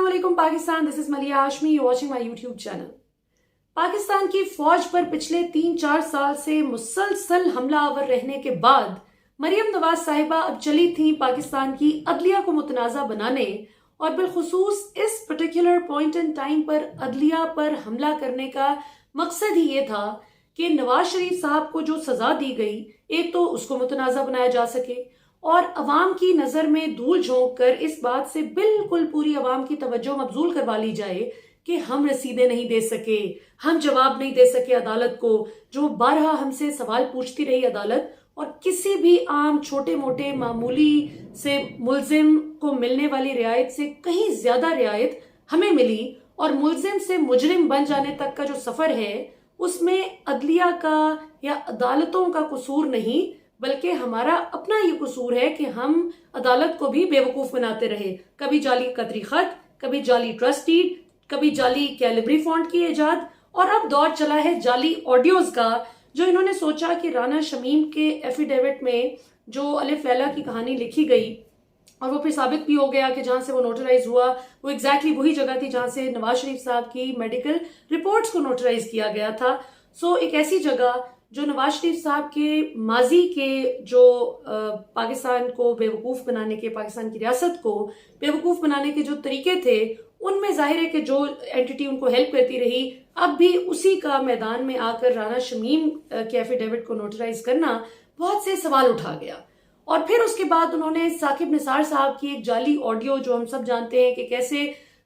अस्सलाम वालेकुम Pakistan, this is मलिया Hashmi, you watching my YouTube channel. Pakistan की फौज पर पिछले 3-4 साल से मुसलसल हमलावर रहने के बाद मरियम नवाज साहिबा अब चली थी पाकिस्तान की अदलिया को मुतनाज़ा बनाने और बिलखुसूस इस पर्टिकुलर पॉइंट इन टाइम पर अदलिया पर हमला करने का मकसद ही ये था कि नवाज शरीफ साहब को जो सजा दी गई, एक तो उसको मुतनाज़ा बनाया जा सके और अवाम की नजर में धूल झोंक कर इस बात से बिल्कुल पूरी अवाम की तवज्जो मबजूल करवा ली जाए कि हम रसीदें नहीं दे सके, हम जवाब नहीं दे सके अदालत को, जो बारहा हमसे सवाल पूछती रही अदालत, और किसी भी आम छोटे मोटे मामूली से मुल्जिम को मिलने वाली रियायत से कहीं ज्यादा रियायत हमें मिली और मुल्जिम से मुजरिम बन जाने तक का जो सफर है उसमें अदलिया का या अदालतों का कसूर नहीं बल्कि हमारा अपना ये कसूर है कि हम अदालत को भी बेवकूफ बनाते रहे। कभी जाली कतरी खत, कभी जाली ट्रस्ट डीड, कभी जाली कैलिब्री फॉन्ट की इजाद, और अब दौर चला है जाली ऑडियोज का, जो इन्होंने सोचा कि राना शमीम के एफिडेविट में जो अलिफ लैला की कहानी लिखी गई और वो फिर साबित भी हो गया कि जहां से वो नोटराइज हुआ वो एग्जैक्टली वही जगह थी जहां से नवाज शरीफ साहब की मेडिकल रिपोर्ट्स को नोटराइज किया गया था। सो एक ऐसी जगह जो नवाज शरीफ साहब के माजी के जो पाकिस्तान को बेवकूफ़ बनाने के, पाकिस्तान की रियासत को बेवकूफ़ बनाने के जो तरीके थे, उनमें जाहिर है कि जो एंटिटी उनको हेल्प करती रही, अब भी उसी का मैदान में आकर राना शमीम के एफिडेविट को नोटराइज करना बहुत से सवाल उठा गया। और फिर उसके बाद उन्होंने साकिब निसार साहब की एक जाली ऑडियो, जो हम सब जानते हैं कि कैसे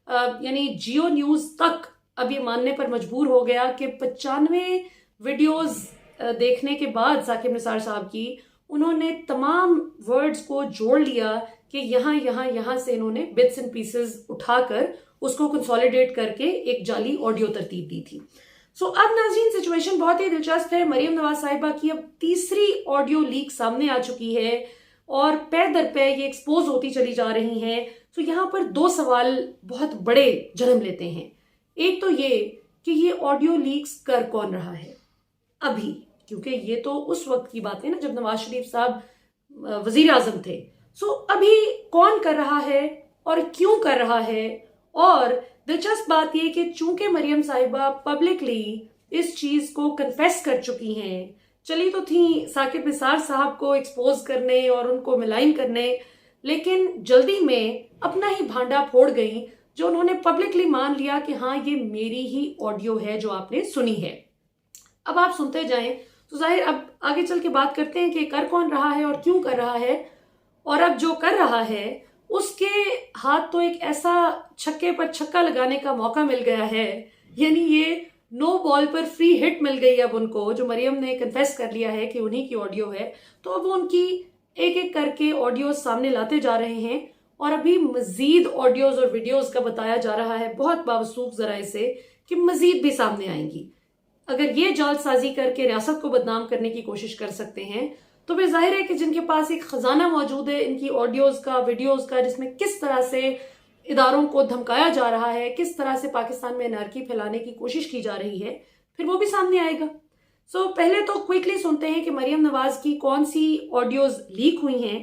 यानी जियो न्यूज़ तक अब ये मानने पर मजबूर हो गया कि 95 वीडियोज़ देखने के बाद साकिब निसार साहब की उन्होंने तमाम वर्ड्स को जोड़ लिया कि यहाँ से इन्होंने बिट्स एंड पीसेस उठाकर उसको कंसोलिडेट करके एक जाली ऑडियो तरतीब दी थी। सो अब नाज़रीन सिचुएशन बहुत ही दिलचस्प है। मरियम नवाज साहिबा की अब तीसरी ऑडियो लीक सामने आ चुकी है और पै दर पै ये एक्सपोज होती चली जा रही हैं। तो यहाँ पर दो सवाल बहुत बड़े जन्म लेते हैं। एक तो ये कि ये ऑडियो लीक्स कर कौन रहा है अभी, क्योंकि ये तो उस वक्त की बात है ना जब नवाज शरीफ साहब वजीर आजम थे। सो अभी कौन कर रहा है और क्यों कर रहा है, और दिलचस्प बात यह कि चूंकि मरियम साहिबा पब्लिकली इस चीज को कन्फेस कर चुकी हैं, चली तो थी साकिब निसार साहब को एक्सपोज करने और उनको मिलाइन करने, लेकिन जल्दी में अपना ही भांडा फोड़ गई, जो उन्होंने पब्लिकली मान लिया कि हाँ ये मेरी ही ऑडियो है जो आपने सुनी है। अब आप सुनते जाएं तो जाहिर अब आगे चल के बात करते हैं कि कर कौन रहा है और क्यों कर रहा है। और अब जो कर रहा है उसके हाथ तो एक ऐसा छक्के पर छक्का लगाने का मौका मिल गया है, यानी ये नो बॉल पर फ्री हिट मिल गई अब उनको, जो मरियम ने कन्फेस कर लिया है कि उन्हीं की ऑडियो है। तो अब वो उनकी एक एक करके ऑडियो सामने लाते जा रहे हैं और अभी मजीद ऑडियोज और वीडियोज का बताया जा रहा है बहुत बावसूख जराए से कि मजीद भी सामने आएंगी। अगर ये जालसाजी करके रियासत को बदनाम करने की कोशिश कर सकते हैं तो फिर जाहिर है कि जिनके पास एक खजाना मौजूद है इनकी ऑडियोज का, वीडियोज का, जिसमें किस तरह से इदारों को धमकाया जा रहा है, किस तरह से पाकिस्तान में एनार्की फैलाने की कोशिश की जा रही है, फिर वो भी सामने आएगा। सो पहले तो क्विकली सुनते हैं कि मरियम नवाज की कौन सी ऑडियोज लीक हुई हैं,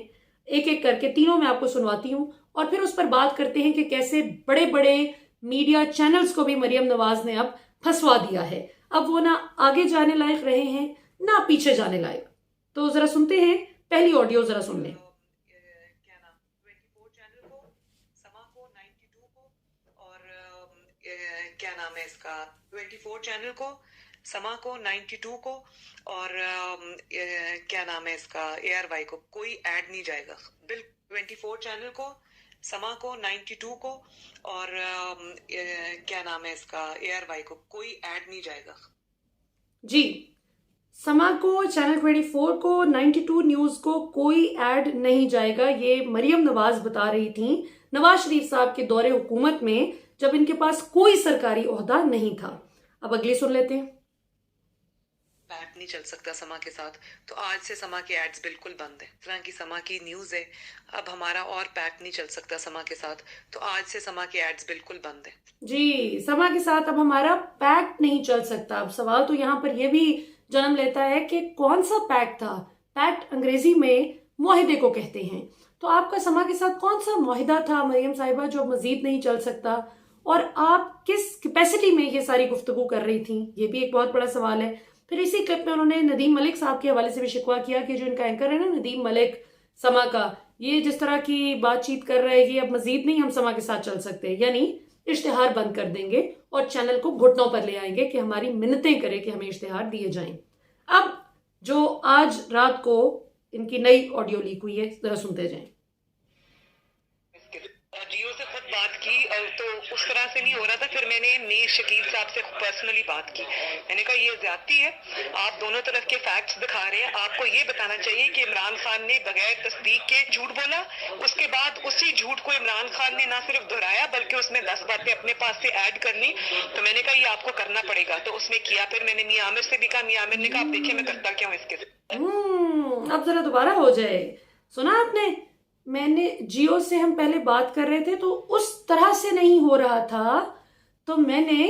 एक एक करके तीनों मैं आपको सुनवाती हूँ, और फिर उस पर बात करते हैं कि कैसे बड़े बड़े मीडिया चैनल्स को भी मरियम नवाज ने अब फंसवा दिया है। अब वो ना आगे जाने लायक रहे हैं ना पीछे जाने लायक। तो जरा सुनते हैं पहली ऑडियो, जरा सुन लें। क्या नाम 24 चैनल को, समा को, 92 को और क्या नाम है इसका 24 चैनल को, समा को, 92 को और क्या नाम है इसका ARY को कोई ऐड नहीं जाएगा। बिल 24 चैनल को, समा को, 92 को और क्या नाम है इसका ARY को कोई ऐड नहीं जाएगा। जी, समा को, चैनल 24 को, 92 न्यूज को कोई ऐड नहीं जाएगा, ये मरियम नवाज बता रही थी नवाज शरीफ साहब के दौरे हुकूमत में जब इनके पास कोई सरकारी ओहदा नहीं था। अब अगली सुन लेते हैं। पैक नहीं चल सकता समा के साथ, तो आज से समा के एड्स बिल्कुल बंद है। इस तरह की समा की न्यूज़ है। अब हमारा और पैक नहीं चल सकता समा के साथ, तो आज से समा के एड्स बिल्कुल बंद है। जी, समा के साथ अब हमारा पैक नहीं चल सकता। अब सवाल तो यहाँ पर यह भी जन्म लेता है कि कौन सा पैक्ट था। पैक्ट अंग्रेजी में मुआहिदे को कहते हैं। तो आपका समा के साथ कौन सा मुआहिदा था मरियम साहिबा जो अब मजीद नहीं चल सकता, और आप किस कैपेसिटी में ये सारी गुफ्तगू कर रही थी, ये भी एक बहुत बड़ा सवाल है। फिर इसी क्लिप में उन्होंने नदीम मलिक साहब के हवाले से भी शिकवा किया कि जो इनका एंकर है ना नदीम मलिक समा का, ये जिस तरह की बातचीत कर रहा है कि अब मजीद नहीं हम समा के साथ चल सकते, यानी इश्तिहार बंद कर देंगे और चैनल को घुटनों पर ले आएंगे कि हमारी मिन्नतें करे कि हमें इश्तिहार दिए जाएं। अब जो आज रात को इनकी नई ऑडियो लीक हुई है, जरा सुनते जाएं। जियो से खुद बात की तो उस तरह से नहीं हो रहा था। फिर मैंने मीर शकील साहब से पर्सनली बात की। मैंने कहा ये ज्यादती है, आप दोनों तरफ के फैक्ट्स दिखा रहे हैं। आपको ये बताना चाहिए कि इमरान खान ने बगैर तस्दीक के झूठ बोला, उसके बाद उसी झूठ को इमरान खान ने ना सिर्फ दोहराया बल्कि उसमें 10 बातें अपने पास से ऐड कर ली। तो मैंने कहा ये आपको करना पड़ेगा, तो उसने किया। फिर मैंने मियां आमिर से भी कहा, मियां आमिर ने कहा आप देखिए मैं करता क्या हूँ इसके साथ। अब जरा दोबारा हो जाए। सुना आपने, मैंने जियो से हम पहले बात कर रहे थे तो उस तरह से नहीं हो रहा था, तो मैंने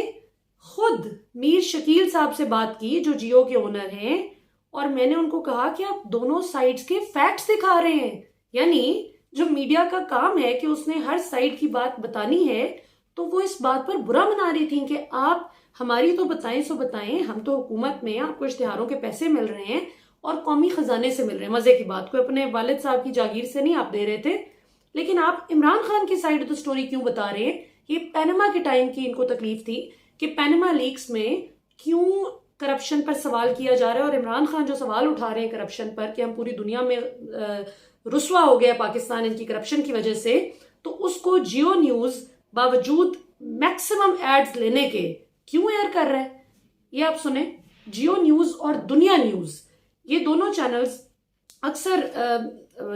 खुद मीर शकील साहब से बात की जो जियो के ओनर हैं, और मैंने उनको कहा कि आप दोनों साइड्स के फैक्ट्स दिखा रहे हैं। यानी जो मीडिया का काम है कि उसने हर साइड की बात बतानी है, तो वो इस बात पर बुरा मना रही थी कि आप हमारी तो बताएं सो बताएं, हम तो हुकूमत में, आपको इश्तिहारों के पैसे मिल रहे हैं और कौमी खजाने से मिल रहे हैं। मजे की बात, कोई अपने वालिद साहब की जागीर से नहीं आप दे रहे थे। लेकिन आप इमरान खान की साइड तो स्टोरी क्यों बता रहे हैं? ये पैनमा के टाइम की इनको तकलीफ थी कि पैनमा लीक्स में क्यों करप्शन पर सवाल किया जा रहा है, और इमरान खान जो सवाल उठा रहे हैं करप्शन पर कि हम पूरी दुनिया में रुस्वा हो गया पाकिस्तान इनकी करप्शन की वजह से, तो उसको जियो न्यूज बावजूद मैक्सिमम एड्स लेने के क्यों एयर कर रहा है? ये आप सुने। जियो न्यूज और दुनिया न्यूज, ये दोनों चैनल्स अक्सर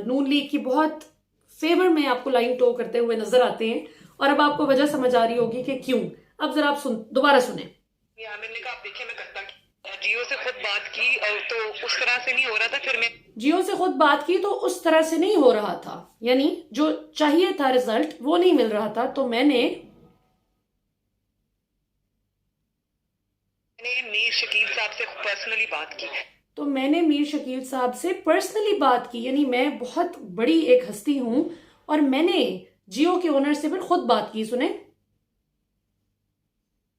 नून लीग की बहुत फेवर में आपको लाइन टो करते हुए नजर आते हैं, और अब आपको वजह समझ आ रही होगी कि क्यों। अब जरा आप दोबारा सुने। मैंने कहा आप देखिए मैं करता जियो से खुद बात की तो उस तरह से नहीं हो रहा था। फिर मैं जियो से खुद बात की तो उस तरह से नहीं हो रहा था, यानी जो चाहिए था रिजल्ट वो नहीं मिल रहा था। तो मैंने मीर शकील साहब से पर्सनली बात की। तो मैंने मीर शकील साहब से पर्सनली बात की, यानी मैं बहुत बड़ी एक हस्ती हूं और मैंने जियो के ओनर से फिर खुद बात की। सुने,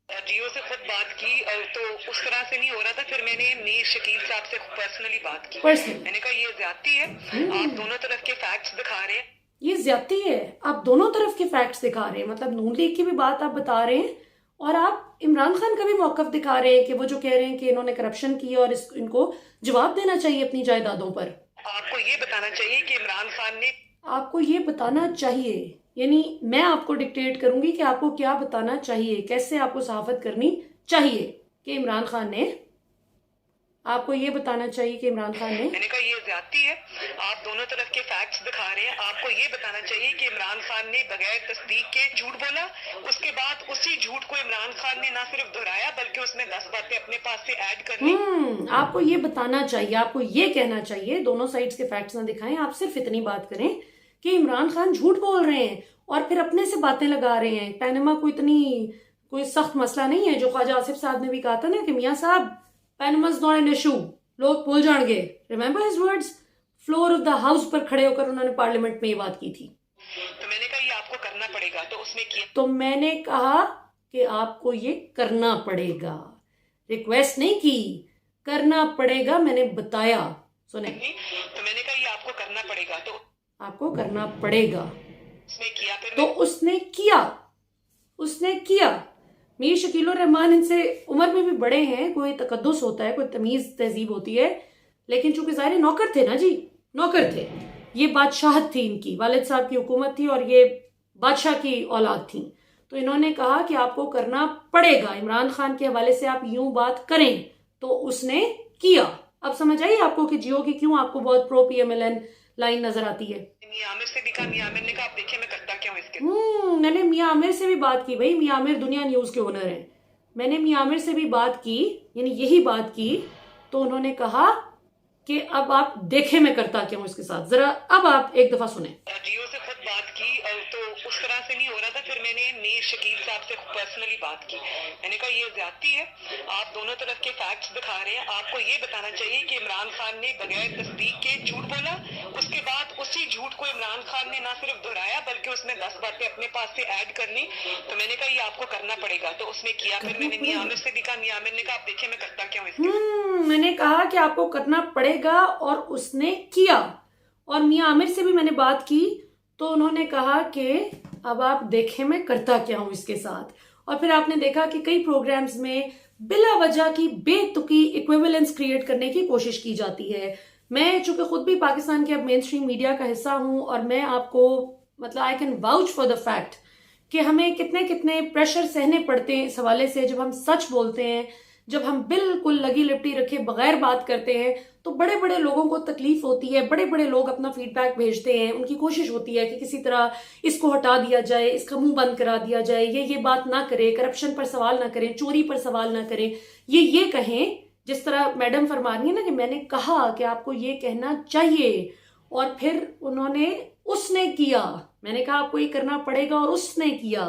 जियो से खुद बात की तो उस तरह से नहीं हो रहा था। फिर मैंने मीर शकील साहब से पर्सनली बात की। मैंने कहा ये ज्यादती है, आप दोनों तरफ के फैक्ट्स दिखा रहे हैं। ये ज्यादती है, आप दोनों तरफ के फैक्ट्स दिखा रहे हैं, मतलब नून लीग की भी बात आप बता रहे हैं और आप इमरान खान का भी मौकफ दिखा रहे हैं कि वो जो कह रहे हैं कि इन्होंने करप्शन की और इनको जवाब देना चाहिए अपनी जायदादों पर। आपको ये बताना चाहिए कि इमरान खान ने, आपको ये बताना चाहिए, यानी मैं आपको डिक्टेट करूंगी कि आपको क्या बताना चाहिए, कैसे आपको सहाफत करनी चाहिए, कि इमरान खान ने, आपको ये बताना चाहिए कि इमरान खान ने, मैंने कहा ये ज्यादती है, आप दोनों तरफ के फैक्ट्स दिखा रहे हैं। आपको ये बताना चाहिए कि इमरान खान ने बगैर तस्दीक के झूठ बोला, उसके बाद उसी झूठ को इमरान खान ने ना सिर्फ दोहराया बल्कि उसमें 10 बातें अपने पास से ऐड कर ली। आपको ये बताना चाहिए, आपको ये कहना चाहिए, दोनों साइड्स के फैक्ट्स ना दिखाएं, आप सिर्फ इतनी बात करें कि इमरान खान झूठ बोल रहे हैं और फिर अपने से बातें लगा रहे हैं। पैनमा कोई सख्त मसला नहीं है, जो ख्वाजा आसिफ साहब ने भी कहा था ना कि मियाँ साहब पैनमा's नॉट एन इशू, लोग भूल जाएंगे। Remember his words, floor of the house पर खड़े होकर उन्होंने पार्लियामेंट में ये बात की थी। तो मैंने कहा ये आपको करना पड़ेगा, तो उसने किया। तो मैंने कहा कि आपको ये करना पड़ेगा, रिक्वेस्ट नहीं की, करना पड़ेगा, मैंने बताया। सुने, तो मैंने कहा ये आपको करना पड़ेगा, तो आपको करना पड़ेगा, उसने किया। फिर तो उसने किया। मीर शकील रहमान इनसे उम्र में भी बड़े हैं, कोई तकद्दुस होता है, कोई तमीज तहजीब होती है, लेकिन चूंकि ज़ाहिर नौकर थे ना जी, नौकर थे, ये बादशाहत थी इनकी, वालिद साहब की हुकूमत थी और ये बादशाह की औलाद थी। तो इन्होंने कहा कि आपको करना पड़ेगा, इमरान खान के हवाले से आप यूं बात करें, तो उसने किया। अब समझ आई आपको कि जियो की क्यों आपको बहुत प्रो PMLN लाइन नजर आती है। मियां आमिर से भी कहा, मियां आमिर ने कहा आप देखिए मैं करता क्या हूँ इसके। मैंने मियां आमिर से भी बात की, भाई मियां आमिर दुनिया न्यूज के ओनर हैं, मैंने मियां आमिर से भी बात की, यानी यही बात की, तो उन्होंने कहा कि अब आप देखें मैं करता क्या हूँ इसके साथ। जरा अब आप एक दफा सुने। जियो से खुद बात की तो उस तरह से नहीं हो रहा था। फिर मैंने मीर शकील साहब से पर्सनली बात की। मैंने कहा ये ज्यादती है, आप दोनों तरफ के फैक्ट्स दिखा रहे हैं। आपको ये बताना चाहिए कि इमरान खान ने बगैर तस्दीक के झूठ बोला, उसके बाद उसी झूठ को इमरान खान ने ना सिर्फ दोहराया बल्कि उसने 10 बातें अपने पास से ऐड कर ली। तो मैंने कहा ये आपको करना पड़ेगा, तो उसने किया। फिर मैंने मियां आमिर से भी कहा, मियां आमिर ने कहा आप देखिए मैं करता क्या हूँ इसके। मैंने कहा कि आपको करना पड़ेगा और उसने किया। और मियां आमिर से भी मैंने बात की तो उन्होंने कहा कि अब आप देखें मैं करता क्या हूं इसके साथ। और फिर आपने देखा कि कई प्रोग्राम्स में बिला वजह की बेतुकी इक्विवेलेंस क्रिएट करने की कोशिश की जाती है। मैं चूंकि खुद भी पाकिस्तान के अब मेन स्ट्रीम मीडिया का हिस्सा हूं और मैं आपको मतलब I can vouch for the fact कि हमें कितने कितने प्रेशर सहने पड़ते हैं इस हवाले से। जब हम सच बोलते हैं, जब हम बिल्कुल लगी लिपटी रखे बगैर बात करते हैं तो बड़े बड़े लोगों को तकलीफ होती है। बड़े बड़े लोग अपना फीडबैक भेजते हैं, उनकी कोशिश होती है कि किसी तरह इसको हटा दिया जाए, इसका मुंह बंद करा दिया जाए, ये बात ना करे, करप्शन पर सवाल ना करें, चोरी पर सवाल ना करें, ये कहें जिस तरह मैडम फरमा रही है ना कि मैंने कहा कि आपको ये कहना चाहिए और फिर उसने किया। मैंने कहा आपको ये करना पड़ेगा और उसने किया।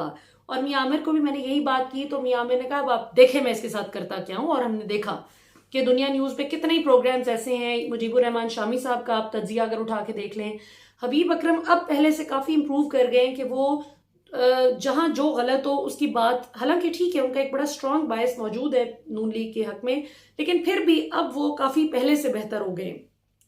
और मियां आमिर को भी मैंने यही बात की तो मियां आमिर ने कहा अब आप देखें मैं इसके साथ करता क्या हूं। और हमने देखा कि दुनिया न्यूज पे कितने ही प्रोग्राम्स ऐसे हैं। मुजीबुर रहमान शामी साहब का आप तज्जिया अगर उठा के देख लें, हबीब अकरम अब पहले से काफी इंप्रूव कर गए कि वो जहां जो गलत हो उसकी बात, हालांकि ठीक है उनका एक बड़ा स्ट्रांग बायस मौजूद है नून लीग के हक में, लेकिन फिर भी अब वो काफी पहले से बेहतर हो गए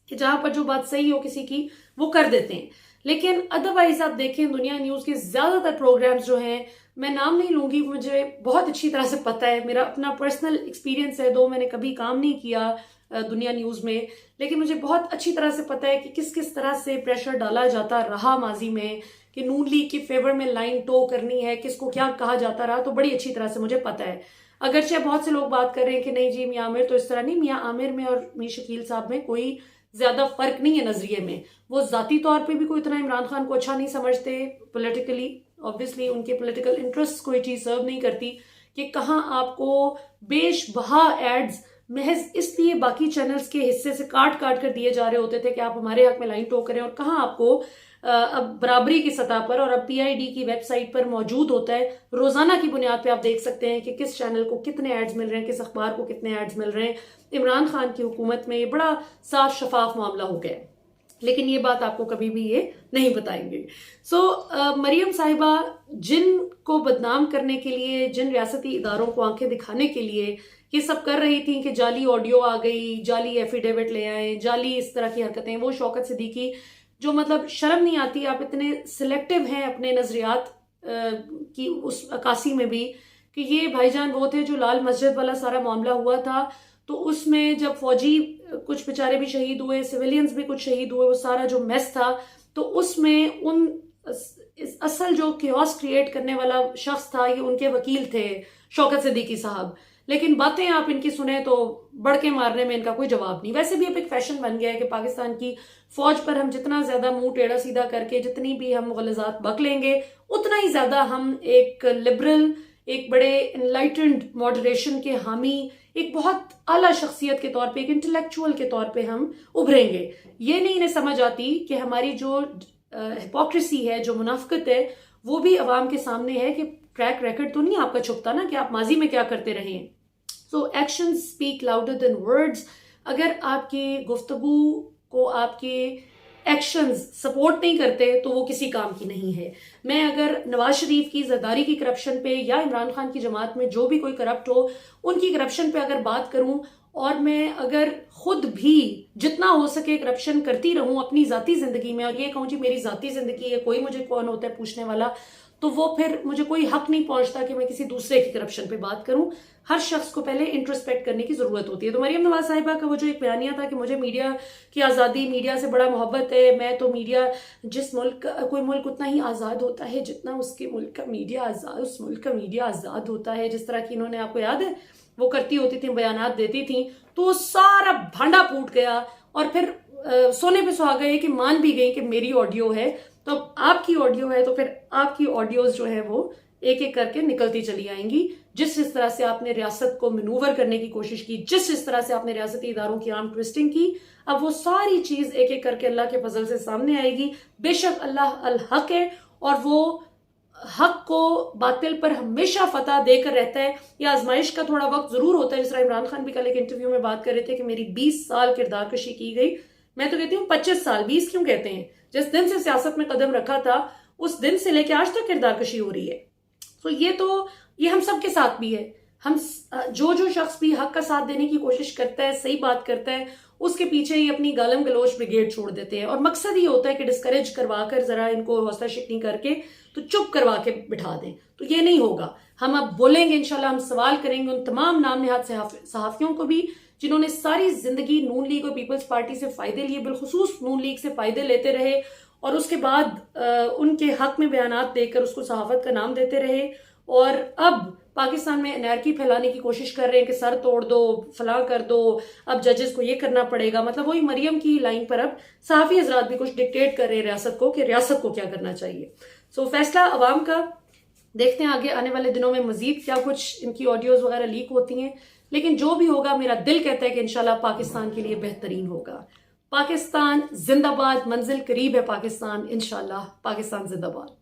कि जहां पर जो बात सही हो किसी की वो कर देते हैं। लेकिन अदरवाइज आप देखें दुनिया न्यूज के ज्यादातर प्रोग्राम्स जो हैं, मैं नाम नहीं लूंगी, मुझे बहुत अच्छी तरह से पता है, मेरा अपना पर्सनल एक्सपीरियंस है, दो मैंने कभी काम नहीं किया दुनिया न्यूज में, लेकिन मुझे बहुत अच्छी तरह से पता है कि किस किस तरह से प्रेशर डाला जाता रहा माजी में कि नून लीग के फेवर में लाइन टो करनी है, किसको क्या कहा जाता रहा, तो बड़ी अच्छी तरह से मुझे पता है। अगरचे बहुत से लोग बात कर रहे हैं कि नहीं जी मियां आमिर तो इस तरह नहीं, मियां आमिर में और मीर शकील साहब में कोई ज्यादा फर्क नहीं है नजरिए में। वो जाती तौर पे भी कोई इतना इमरान खान को अच्छा नहीं समझते, पॉलिटिकली ऑब्वियसली उनके पॉलिटिकल इंटरेस्ट कोई चीज सर्व नहीं करती कि कहाँ आपको बेशबहा एड्स महज इसलिए बाकी चैनल्स के हिस्से से काट काट कर दिए जा रहे होते थे कि आप हमारे हक में लाइन टो करें, और कहाँ आपको अब बराबरी की सतह पर और अब पीआईडी की वेबसाइट पर मौजूद होता है। रोजाना की बुनियाद पे आप देख सकते हैं कि किस चैनल को कितने एड्स मिल रहे हैं, किस अखबार को कितने एड्स मिल रहे हैं। इमरान खान की हुकूमत में ये बड़ा साफ शफाफ मामला हो गया, लेकिन ये बात आपको कभी भी ये नहीं बताएंगे। मरियम साहिबा जिन को बदनाम करने के लिए, जिन रियासती इदारों को आंखें दिखाने के लिए ये सब कर रही थी कि जाली ऑडियो आ गई, जाली एफिडेविट ले आए, जाली इस तरह की हरकतें, वो शौकत सिद्दीकी जो मतलब शर्म नहीं आती, आप इतने सिलेक्टिव हैं अपने नजरियात की उस अक्कासी में भी कि ये भाईजान वो थे जो लाल मस्जिद वाला सारा मामला हुआ था तो उसमें जब फौजी कुछ बेचारे भी शहीद हुए, सिविलियंस भी कुछ शहीद हुए, वो सारा जो मेस था तो उसमें उन असल जो क्योस क्रिएट करने वाला शख्स था ये उनके वकील थे शौकत सिद्दीकी साहब। लेकिन बातें आप इनकी सुने तो बढ़ के मारने में इनका कोई जवाब नहीं। वैसे भी अब एक फैशन बन गया है कि पाकिस्तान की फौज पर हम जितना ज्यादा मुंह टेढ़ा सीधा करके जितनी भी हम गलजात बक लेंगे उतना ही ज्यादा हम एक लिबरल, एक बड़े एनलाइटेंड मॉडरेशन के हामी, एक बहुत आला शख्सियत के तौर पे, एक इंटेलेक्चुअल के तौर पे हम उभरेंगे। ये नहीं इन्हें समझ आती कि हमारी जो हिपोक्रेसी है, जो मुनाफिकत है, वो भी अवाम के सामने है कि ट्रैक रिकॉर्ड तो नहीं आपका छुपता ना कि आप माजी में क्या करते रहे। So action speak louder than words. अगर आपकी गुफ्तगू को आपके एक्शंस सपोर्ट नहीं करते तो वो किसी काम की नहीं है। मैं अगर नवाज शरीफ की जरदारी की करप्शन पे या इमरान खान की जमात में जो भी कोई करप्ट हो उनकी करप्शन पे अगर बात करूं और मैं अगर खुद भी जितना हो सके करप्शन करती रहूं अपनी जाती जिंदगी में और ये कहूं जी मेरी जाती जिंदगी है, कोई मुझे कौन होता है पूछने वाला, तो वो फिर मुझे कोई हक नहीं पहुंचता कि मैं किसी दूसरे की करप्शन पे बात करूं। हर शख्स को पहले इंट्रोस्पेक्ट करने की जरूरत होती है। तो मरियम नवाज साहिबा का वो जो एक बयानिया था कि मुझे मीडिया की आज़ादी, मीडिया से बड़ा मोहब्बत है, मैं तो मीडिया, जिस मुल्क कोई मुल्क उतना ही आज़ाद होता है जितना उसके मुल्क का मीडिया आज़ाद, उस मुल्क का मीडिया आज़ाद होता है, जिस तरह की इन्होंने, आपको याद है वो करती होती थी, बयानात देती थी, तो सारा भांडा फूट गया और फिर सोने पे सुहागा है कि मान भी गई कि मेरी ऑडियो है। तो आपकी ऑडियो है तो फिर आपकी ऑडियोज जो है वो एक एक करके निकलती चली आएंगी। जिस तरह से आपने रियासत को मैनूवर करने की कोशिश की, जिस तरह से आपने रियासती इदारों की आर्म ट्विस्टिंग की, अब वो सारी चीज एक एक करके अल्लाह के फजल से सामने आएगी। बेशक अल्लाह अल हक है और वो हक को बातिल पर हमेशा फतह देकर रहता है। या आजमाइश का थोड़ा वक्त जरूर होता है, जिस तरह इमरान खान भी कल एक इंटरव्यू में बात कर रहे थे कि मेरी 20 साल किरदार कशी की गई, मैं तो कहती हूँ 25 साल, 20 क्यों कहते हैं, जिस दिन से सियासत में कदम रखा था उस दिन से लेकर आज तक किरदार कशी हो रही है। तो ये हम सब के साथ भी है। हम जो शख्स भी हक का साथ देने की कोशिश करता है, सही बात करता है, उसके पीछे ही अपनी गालम गलोच ब्रिगेड छोड़ देते हैं, और मकसद ये होता है कि डिस्करेज करवा कर, जरा इनको हौसला शिकनी करके तो चुप करवा के बिठा दें। तो ये नहीं होगा। हम अब बोलेंगे इंशाल्लाह, हम सवाल करेंगे उन तमाम नाम निहाद सहाफियों को भी जिन्होंने सारी जिंदगी नून लीग और पीपल्स पार्टी से फायदे लिए, बिलखुसूस नून लीग से फायदे लेते रहे, और उसके बाद उनके हक में बयानात देकर उसको सहाफत का नाम देते रहे, और अब पाकिस्तान में एनआरकी फैलाने की कोशिश कर रहे हैं कि सर तोड़ दो, फला कर दो, अब जजेस को ये करना पड़ेगा। मतलब वही मरियम की लाइन पर अब सहाफी हजरात भी कुछ डिक्टेट कर रहे हैं रियासत को कि रियासत को क्या करना चाहिए। सो फैसला अवाम का। देखते हैं आगे आने वाले दिनों में मजीद क्या कुछ इनकी ऑडियोज वगैरह लीक होती हैं, लेकिन जो भी होगा मेरा दिल कहता है कि इंशाल्लाह पाकिस्तान के लिए बेहतरीन होगा। पाकिस्तान जिंदाबाद, मंजिल करीब है पाकिस्तान, इंशाल्लाह पाकिस्तान जिंदाबाद।